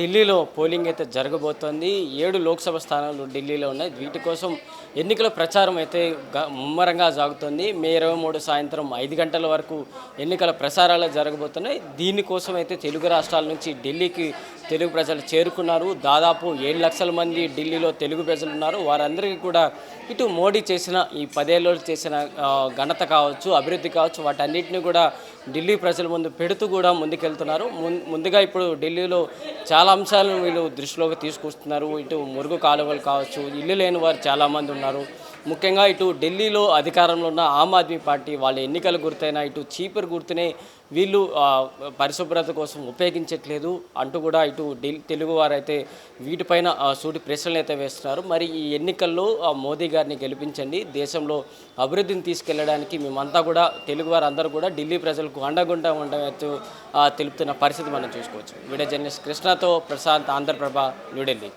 ఢిల్లీలో పోలింగ్ అయితే జరగబోతోంది. 7 లోక్సభ స్థానాలు ఢిల్లీలో ఉన్నాయి. వీటి కోసం ఎన్నికల ప్రచారం అయితే ముమ్మరంగా సాగుతోంది. మే 23 సాయంత్రం 5 గంటల వరకు ఎన్నికల ప్రసారాలు జరగబోతున్నాయి. దీనికోసం అయితే తెలుగు రాష్ట్రాల నుంచి ఢిల్లీకి తెలుగు ప్రజలు చేరుకున్నారు. దాదాపు 7 లక్షల మంది ఢిల్లీలో తెలుగు ప్రజలు ఉన్నారు. వారందరికీ కూడా ఇటు మోడీ చేసిన ఈ 10 ఏళ్ళలో చేసిన ఘనత కావచ్చు, అభివృద్ధి కావచ్చు, వాటన్నిటిని కూడా ఢిల్లీ ప్రజల ముందు పెడుతూ కూడా ముందుకెళ్తున్నారు. ముందుగా ఇప్పుడు ఢిల్లీలో చాలా అంశాలను వీళ్ళు దృష్టిలోకి తీసుకొస్తున్నారు. ఇటు మురుగు కాలువలు కావచ్చు, ఇల్లు లేని వారు చాలామంది ఉన్నారు. ముఖ్యంగా ఇటు ఢిల్లీలో అధికారంలో ఉన్న ఆమ్ ఆద్మీ పార్టీ వాళ్ళ ఎన్నికల గుర్తైన ఇటు చీపురు గుర్తునే వీళ్ళు పరిశుభ్రత కోసం ఉపయోగించట్లేదు అంటూ కూడా ఇటు తెలుగు వారైతే వీటిపైన సూటి ప్రశ్నలు అయితే వేస్తున్నారు. మరి ఈ ఎన్నికల్లో మోదీ గారిని గెలిపించండి, దేశంలో అభివృద్ధిని తీసుకెళ్లడానికి మేమంతా కూడా తెలుగు వారందరూ కూడా ఢిల్లీ ప్రజలకు అండగుండా ఉండవచ్చు తెలుపుతున్న పరిస్థితి మనం చూసుకోవచ్చు. వీడియో జర్నలిస్ట్ కృష్ణతో ప్రశాంత్, ఆంధ్రప్రభ, న్యూఢిల్లీ.